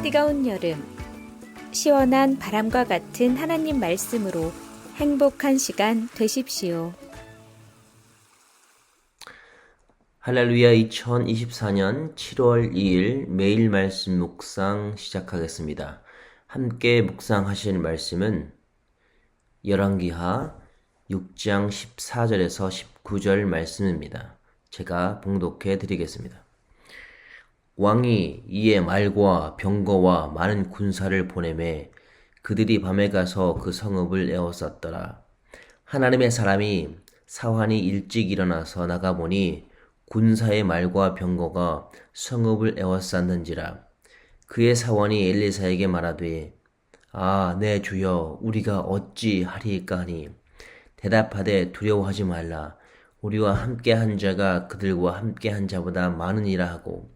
뜨거운 여름, 시원한 바람과 같은 하나님 말씀으로 행복한 시간 되십시오. 할렐루야. 2024년 7월 2일 매일 말씀 묵상 시작하겠습니다. 함께 묵상하실 말씀은 열왕기하 6장 14절에서 19절 말씀입니다. 제가 봉독해 드리겠습니다. 왕이 이에 말과 병거와 많은 군사를 보내매 그들이 밤에 가서 그 성읍을 에워쌌더라. 하나님의 사람이 사환이 일찍 일어나서 나가보니 군사의 말과 병거가 성읍을 에워쌌는지라. 그의 사원이 엘리사에게 말하되 내 주여, 우리가 어찌 하리이까 하니 대답하되 두려워하지 말라. 우리와 함께 한 자가 그들과 함께 한 자보다 많으니라 하고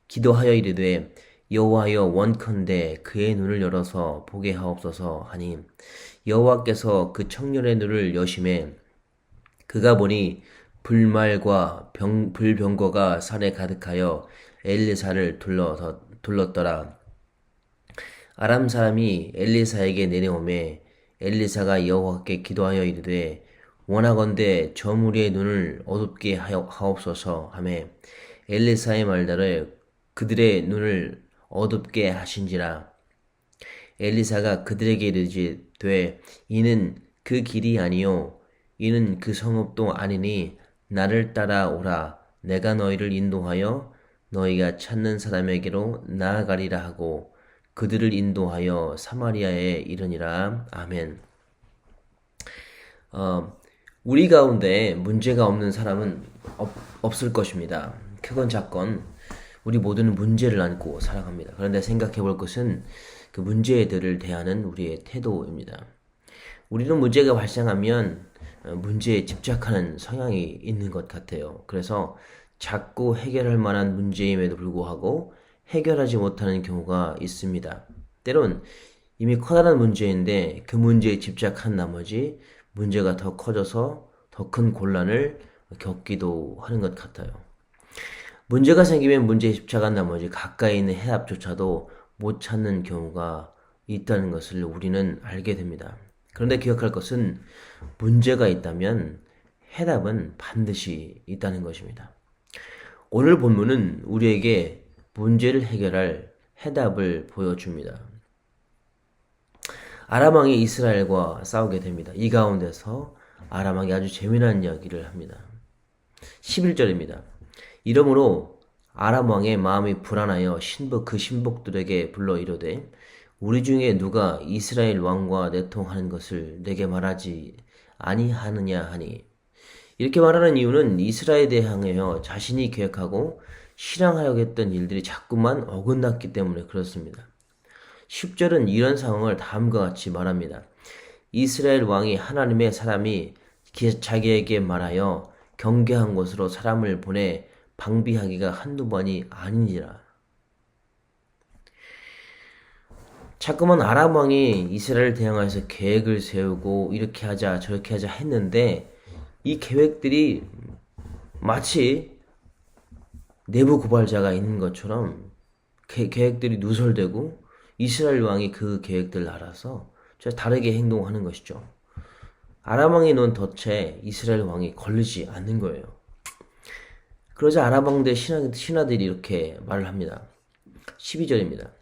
기도하여 이르되 여호와여, 원컨대 그의 눈을 열어서 보게 하옵소서 하니 여호와께서 그 청년의 눈을 여심해 그가 보니 불말과 불병거가 산에 가득하여 엘리사를 둘렀더라. 아람 사람이 엘리사에게 내려오매 엘리사가 여호와께 기도하여 이르되 원하건대 저 무리의 눈을 어둡게 하옵소서 하매 엘리사의 말대로 그들의 눈을 어둡게 하신지라. 엘리사가 그들에게 이르되 이는 그 길이 아니요 이는 그 성읍도 아니니 나를 따라오라. 내가 너희를 인도하여 너희가 찾는 사람에게로 나아가리라 하고 그들을 인도하여 사마리아에 이르니라. 아멘. 우리 가운데 문제가 없는 사람은 없을 것입니다. 크건 작건 우리 모두는 문제를 안고 살아갑니다. 그런데 생각해 볼 것은 그 문제들을 대하는 우리의 태도입니다. 우리는 문제가 발생하면 문제에 집착하는 성향이 있는 것 같아요. 그래서 자꾸 해결할 만한 문제임에도 불구하고 해결하지 못하는 경우가 있습니다. 때론 이미 커다란 문제인데 그 문제에 집착한 나머지 문제가 더 커져서 더 큰 곤란을 겪기도 하는 것 같아요. 문제가 생기면 문제에 집착한 나머지 가까이 있는 해답조차도 못 찾는 경우가 있다는 것을 우리는 알게 됩니다. 그런데 기억할 것은 문제가 있다면 해답은 반드시 있다는 것입니다. 오늘 본문은 우리에게 문제를 해결할 해답을 보여줍니다. 아람 왕이 이스라엘과 싸우게 됩니다. 이 가운데서 아람 왕이 아주 재미난 이야기를 합니다. 11절입니다. 이러므로 아람 왕의 마음이 불안하여 그 신복들에게 불러 이르되 우리 중에 누가 이스라엘 왕과 내통하는 것을 내게 말하지 아니하느냐 하니, 이렇게 말하는 이유는 이스라엘에 대하여 자신이 계획하고 실행하려고 했던 일들이 자꾸만 어긋났기 때문에 그렇습니다. 10절은 이런 상황을 다음과 같이 말합니다. 이스라엘 왕이 하나님의 사람이 자기에게 말하여 경계한 곳으로 사람을 보내 방비하기가 한두 번이 아니니라. 자꾸만 아람 왕이 이스라엘을 대항해서 계획을 세우고 이렇게 하자 저렇게 하자 했는데 이 계획들이 마치 내부 고발자가 있는 것처럼 계획들이 누설되고 이스라엘 왕이 그 계획들을 알아서 다르게 행동하는 것이죠. 아람 왕의 눈 덫에 이스라엘 왕이 걸리지 않는 거예요. 그러자 아람 왕대 신하들이 이렇게 말을 합니다. 12절입니다.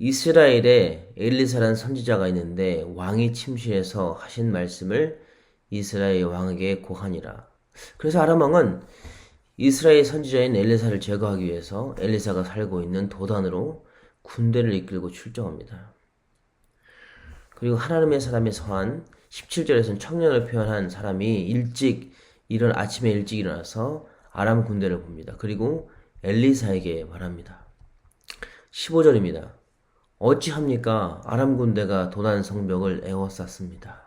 이스라엘에 엘리사라는 선지자가 있는데 왕이 침실에서 하신 말씀을 이스라엘 왕에게 고하니라. 그래서 아람 왕은 이스라엘 선지자인 엘리사를 제거하기 위해서 엘리사가 살고 있는 도단으로 군대를 이끌고 출정합니다. 그리고 하나님의 사람의 서한 17절에서는 청년을 표현한 사람이 아침에 일찍 일어나서 아람 군대를 봅니다. 그리고 엘리사에게 말합니다. 15절입니다. 어찌합니까? 아람 군대가 도단 성벽을 에워쌌습니다.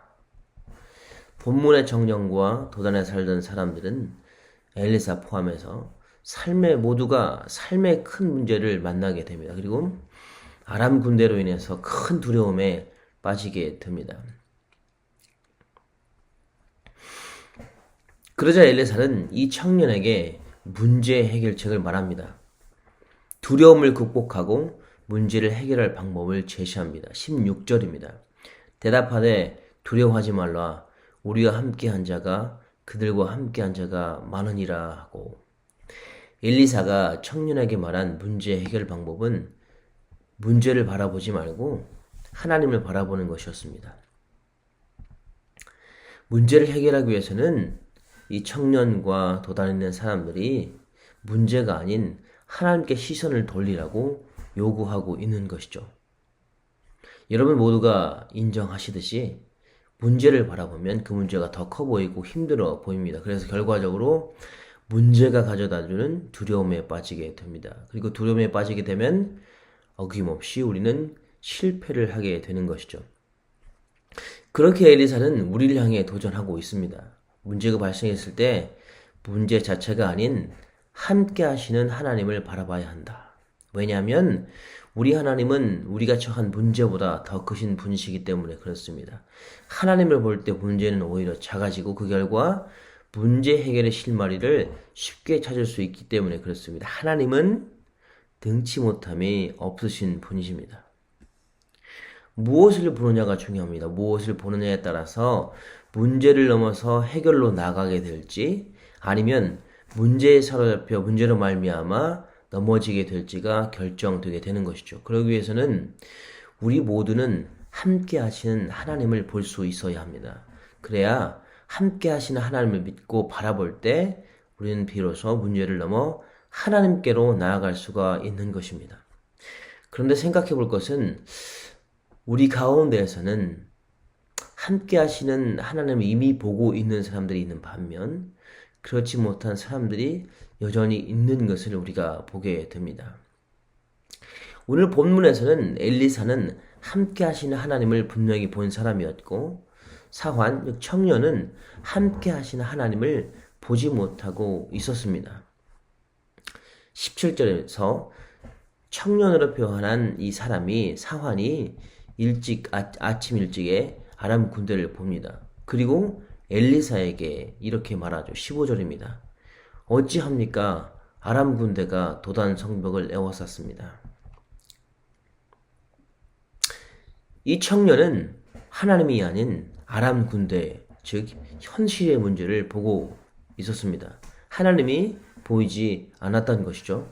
본문의 청년과 도단에 살던 사람들은 엘리사 포함해서 모두가 삶의 큰 문제를 만나게 됩니다. 그리고 아람 군대로 인해서 큰 두려움에 빠지게 됩니다. 그러자 엘리사는 이 청년에게 문제 해결책을 말합니다. 두려움을 극복하고 문제를 해결할 방법을 제시합니다. 16절입니다. 대답하되 두려워하지 말라. 우리와 함께한 자가 그들과 함께한 자가 많으니라 하고, 엘리사가 청년에게 말한 문제 해결 방법은 문제를 바라보지 말고 하나님을 바라보는 것이었습니다. 문제를 해결하기 위해서는 이 청년과 도다니는 사람들이 문제가 아닌 하나님께 시선을 돌리라고 요구하고 있는 것이죠. 여러분 모두가 인정하시듯이 문제를 바라보면 그 문제가 더 커 보이고 힘들어 보입니다. 그래서 결과적으로 문제가 가져다주는 두려움에 빠지게 됩니다. 그리고 두려움에 빠지게 되면 어김없이 우리는 실패를 하게 되는 것이죠. 그렇게 엘리사는 우리를 향해 도전하고 있습니다. 문제가 발생했을 때 문제 자체가 아닌 함께 하시는 하나님을 바라봐야 한다. 왜냐하면 우리 하나님은 우리가 처한 문제보다 더 크신 분이시기 때문에 그렇습니다. 하나님을 볼 때 문제는 오히려 작아지고 그 결과 문제 해결의 실마리를 쉽게 찾을 수 있기 때문에 그렇습니다. 하나님은 등치 못함이 없으신 분이십니다. 무엇을 보느냐가 중요합니다. 무엇을 보느냐에 따라서 문제를 넘어서 해결로 나가게 될지 아니면 문제에 사로잡혀 문제로 말미암아 넘어지게 될지가 결정되게 되는 것이죠. 그러기 위해서는 우리 모두는 함께 하시는 하나님을 볼 수 있어야 합니다. 그래야 함께 하시는 하나님을 믿고 바라볼 때 우리는 비로소 문제를 넘어 하나님께로 나아갈 수가 있는 것입니다. 그런데 생각해 볼 것은 우리 가운데에서는 함께 하시는 하나님을 이미 보고 있는 사람들이 있는 반면 그렇지 못한 사람들이 여전히 있는 것을 우리가 보게 됩니다. 오늘 본문에서는 엘리사는 함께 하시는 하나님을 분명히 본 사람이었고 사환, 즉 청년은 함께 하시는 하나님을 보지 못하고 있었습니다. 17절에서 청년으로 표현한 이 사람이 사환이 아침 일찍에 아람 군대를 봅니다. 그리고 엘리사에게 이렇게 말하죠. 15절입니다. 어찌합니까? 아람 군대가 도단 성벽을 에워쌌습니다. 이 청년은 하나님이 아닌 아람 군대, 즉 현실의 문제를 보고 있었습니다. 하나님이 보이지 않았던 것이죠.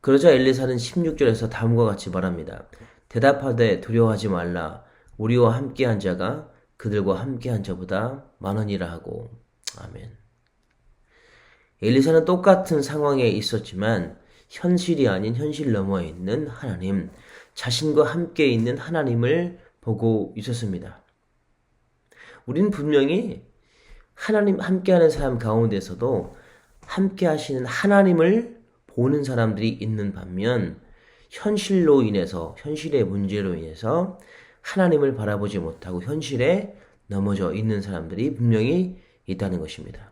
그러자 엘리사는 16절에서 다음과 같이 말합니다. 대답하되 두려워하지 말라. 우리와 함께한 자가 그들과 함께한 자보다 많으니라 하고. 아멘. 엘리사는 똑같은 상황에 있었지만 현실이 아닌 현실 너머에 있는 하나님, 자신과 함께 있는 하나님을 보고 있었습니다. 우리는 분명히 하나님 함께하는 사람 가운데서도 함께 하시는 하나님을 보는 사람들이 있는 반면 현실로 인해서 현실의 문제로 인해서 하나님을 바라보지 못하고 현실에 넘어져 있는 사람들이 분명히 있다는 것입니다.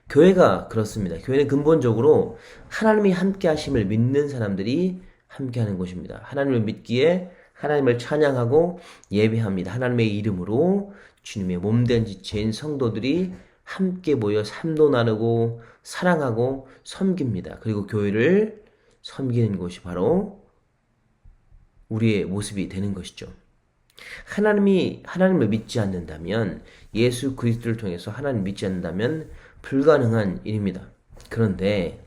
교회가 그렇습니다. 교회는 근본적으로 하나님이 함께 하심을 믿는 사람들이 함께 하는 곳입니다. 하나님을 믿기에 하나님을 찬양하고 예배합니다. 하나님의 이름으로 주님의 몸된 지체인 성도들이 함께 모여 삶도 나누고 사랑하고 섬깁니다. 그리고 교회를 섬기는 곳이 바로 우리의 모습이 되는 것이죠. 하나님을 믿지 않는다면, 예수 그리스도를 통해서 하나님을 믿지 않는다면 불가능한 일입니다. 그런데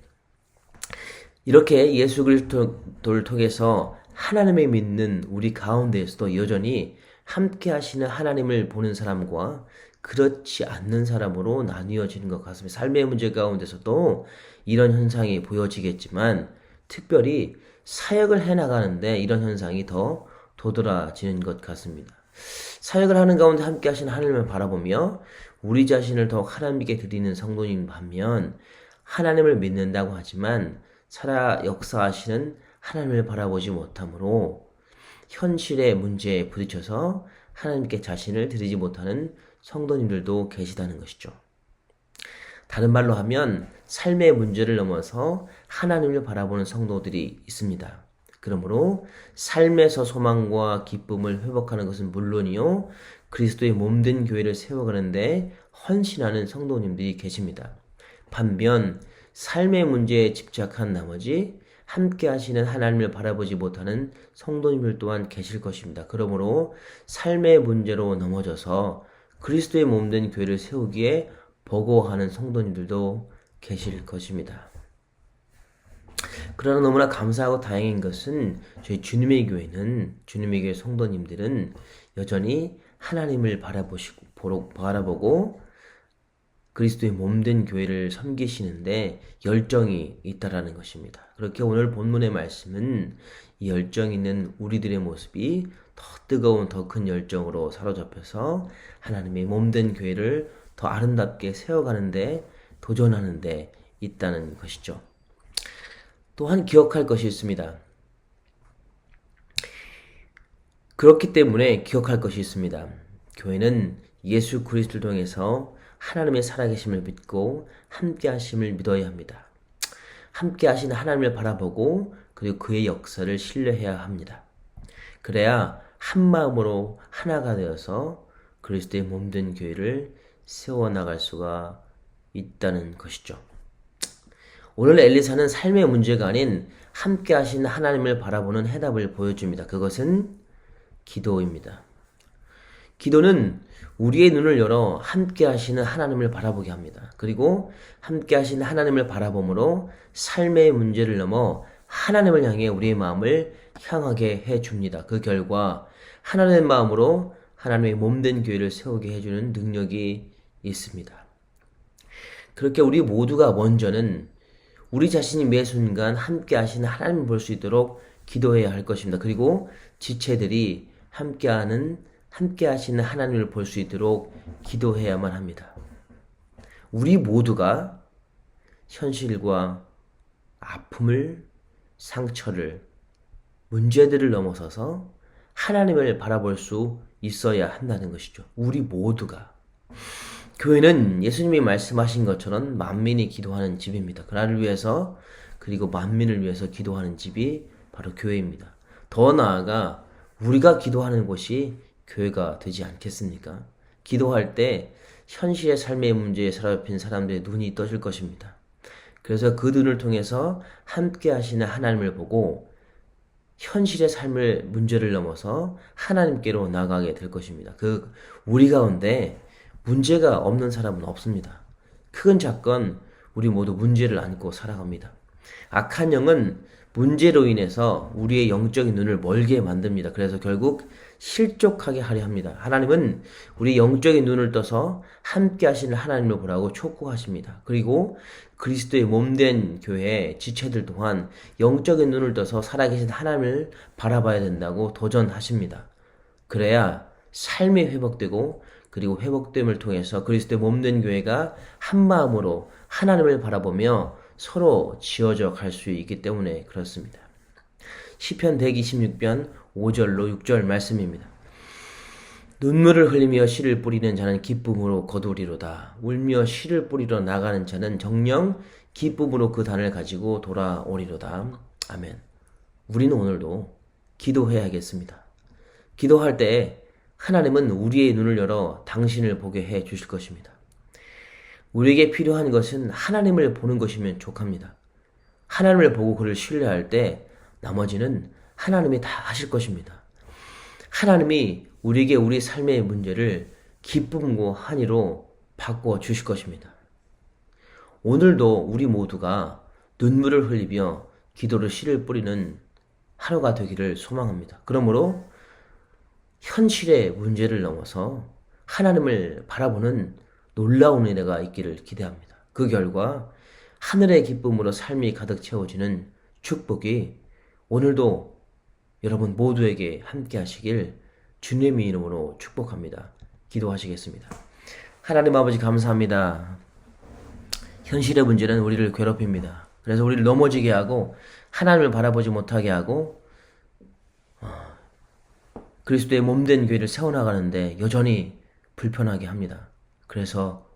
이렇게 예수 그리스도를 통해서 하나님을 믿는 우리 가운데에서도 여전히 함께 하시는 하나님을 보는 사람과 그렇지 않는 사람으로 나뉘어지는 것 같습니다. 삶의 문제 가운데서도 이런 현상이 보여지겠지만 특별히 사역을 해나가는데 이런 현상이 더 도드라지는 것 같습니다. 사역을 하는 가운데 함께 하시는 하나님을 바라보며 우리 자신을 더욱 하나님께 드리는 성도님 반면 하나님을 믿는다고 하지만 살아 역사하시는 하나님을 바라보지 못하므로 현실의 문제에 부딪혀서 하나님께 자신을 드리지 못하는 성도님들도 계시다는 것이죠. 다른 말로 하면 삶의 문제를 넘어서 하나님을 바라보는 성도들이 있습니다. 그러므로 삶에서 소망과 기쁨을 회복하는 것은 물론이요, 그리스도의 몸된 교회를 세워가는데 헌신하는 성도님들이 계십니다. 반면 삶의 문제에 집착한 나머지 함께 하시는 하나님을 바라보지 못하는 성도님들 또한 계실 것입니다. 그러므로 삶의 문제로 넘어져서 그리스도의 몸된 교회를 세우기에 버거워하는 성도님들도 계실 것입니다. 그러나 너무나 감사하고 다행인 것은 저희 주님의 교회 성도님들은 여전히 하나님을 바라보고 그리스도의 몸된 교회를 섬기시는데 열정이 있다라는 것입니다. 그렇게 오늘 본문의 말씀은 이 열정 있는 우리들의 모습이 더 뜨거운 더 큰 열정으로 사로잡혀서 하나님의 몸된 교회를 더 아름답게 세워가는데 도전하는데 있다는 것이죠. 또한 기억할 것이 있습니다. 그렇기 때문에 기억할 것이 있습니다. 교회는 예수 그리스도를 통해서 하나님의 살아계심을 믿고 함께 하심을 믿어야 합니다. 함께 하시는 하나님을 바라보고 그리고 그의 역사를 신뢰해야 합니다. 그래야 한 마음으로 하나가 되어서 그리스도의 몸된 교회를 세워나갈 수가 있다는 것이죠. 오늘 엘리사는 삶의 문제가 아닌 함께 하시는 하나님을 바라보는 해답을 보여줍니다. 그것은 기도입니다. 기도는 우리의 눈을 열어 함께 하시는 하나님을 바라보게 합니다. 그리고 함께 하시는 하나님을 바라봄으로 삶의 문제를 넘어 하나님을 향해 우리의 마음을 향하게 해줍니다. 그 결과 하나님의 마음으로 하나님의 몸된 교회를 세우게 해주는 능력이 있습니다. 그렇게 우리 모두가 먼저는 우리 자신이 매 순간 함께 하시는 하나님을 볼 수 있도록 기도해야 할 것입니다. 그리고 지체들이 함께 하시는 하나님을 볼 수 있도록 기도해야만 합니다. 우리 모두가 현실과 아픔을, 상처를, 문제들을 넘어서서 하나님을 바라볼 수 있어야 한다는 것이죠. 우리 모두가. 교회는 예수님이 말씀하신 것처럼 만민이 기도하는 집입니다. 그날을 위해서 그리고 만민을 위해서 기도하는 집이 바로 교회입니다. 더 나아가 우리가 기도하는 곳이 교회가 되지 않겠습니까? 기도할 때 현실의 삶의 문제에 사로잡힌 사람들의 눈이 떠질 것입니다. 그래서 그 눈을 통해서 함께 하시는 하나님을 보고 현실의 삶의 문제를 넘어서 하나님께로 나가게 될 것입니다. 우리 가운데 문제가 없는 사람은 없습니다. 큰 작건 우리 모두 문제를 안고 살아갑니다. 악한 영은 문제로 인해서 우리의 영적인 눈을 멀게 만듭니다. 그래서 결국 실족하게 하려 합니다. 하나님은 우리 영적인 눈을 떠서 함께 하시는 하나님을 보라고 촉구하십니다. 그리고 그리스도의 몸된 교회 지체들 또한 영적인 눈을 떠서 살아계신 하나님을 바라봐야 된다고 도전하십니다. 그래야 삶이 회복되고 그리고 회복됨을 통해서 그리스도의 몸된 교회가 한 마음으로 하나님을 바라보며 서로 지어져 갈 수 있기 때문에 그렇습니다. 시편 126편 5절로 6절 말씀입니다. 눈물을 흘리며 씨를 뿌리는 자는 기쁨으로 거두리로다. 울며 씨를 뿌리러 나가는 자는 정녕 기쁨으로 그 단을 가지고 돌아오리로다. 아멘. 우리는 오늘도 기도해야겠습니다. 기도할 때 하나님은 우리의 눈을 열어 당신을 보게 해 주실 것입니다. 우리에게 필요한 것은 하나님을 보는 것이면 족합니다. 하나님을 보고 그를 신뢰할 때 나머지는 하나님이 다 하실 것입니다. 하나님이 우리에게 우리 삶의 문제를 기쁨과 한의로 바꿔 주실 것입니다. 오늘도 우리 모두가 눈물을 흘리며 기도를 씨를 뿌리는 하루가 되기를 소망합니다. 그러므로 현실의 문제를 넘어서 하나님을 바라보는 놀라운 은혜가 있기를 기대합니다. 그 결과 하늘의 기쁨으로 삶이 가득 채워지는 축복이 오늘도 여러분 모두에게 함께 하시길 주님의 이름으로 축복합니다. 기도하시겠습니다. 하나님 아버지 감사합니다. 현실의 문제는 우리를 괴롭힙니다. 그래서 우리를 넘어지게 하고 하나님을 바라보지 못하게 하고 그리스도의 몸된 교회를 세워나가는데 여전히 불편하게 합니다. 그래서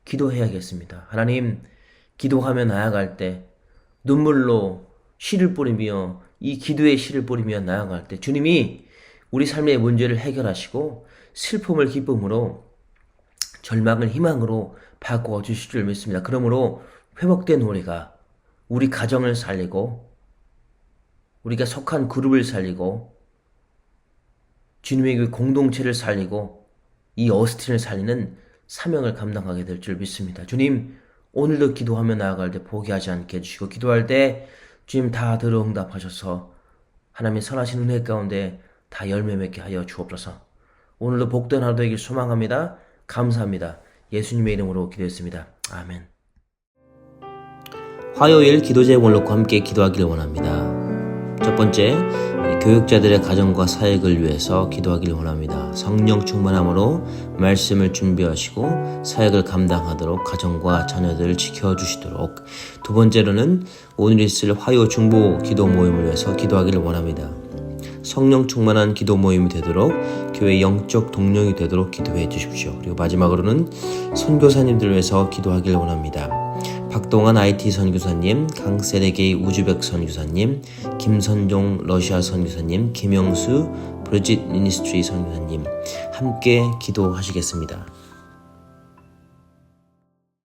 기도해야겠습니다. 하나님, 기도하며 나아갈 때 눈물로 씨를 뿌리며 이 기도의 씨를 뿌리며 나아갈 때 주님이 우리 삶의 문제를 해결하시고 슬픔을 기쁨으로 절망을 희망으로 바꿔 주실 줄 믿습니다. 그러므로 회복된 우리가 우리 가정을 살리고 우리가 속한 그룹을 살리고 주님의 교회 공동체를 살리고 이 어스틴을 살리는 사명을 감당하게 될 줄 믿습니다. 주님, 오늘도 기도하며 나아갈 때 포기하지 않게 해주시고 기도할 때 주님 다 들어 응답하셔서 하나님의 선하신 은혜 가운데 다 열매 맺게 하여 주옵소서. 오늘도 복된 하루 되길 소망합니다. 감사합니다. 예수님의 이름으로 기도했습니다. 아멘. 화요일 기도 제목을 놓고 함께 기도하기를 원합니다. 첫 번째, 교육자들의 가정과 사역을 위해서 기도하기를 원합니다. 성령 충만함으로 말씀을 준비하시고 사역을 감당하도록 가정과 자녀들을 지켜주시도록. 두 번째로는 오늘 있을 화요 중보 기도 모임을 위해서 기도하기를 원합니다. 성령 충만한 기도 모임이 되도록 교회 영적 동력이 되도록 기도해 주십시오. 그리고 마지막으로는 선교사님들 위해서 기도하기를 원합니다. 박동환 IT 선교사님, 강세레게이 우즈벡 선교사님, 김선종 러시아 선교사님, 김영수 브리짓 미니스트리 선교사님 함께 기도하시겠습니다.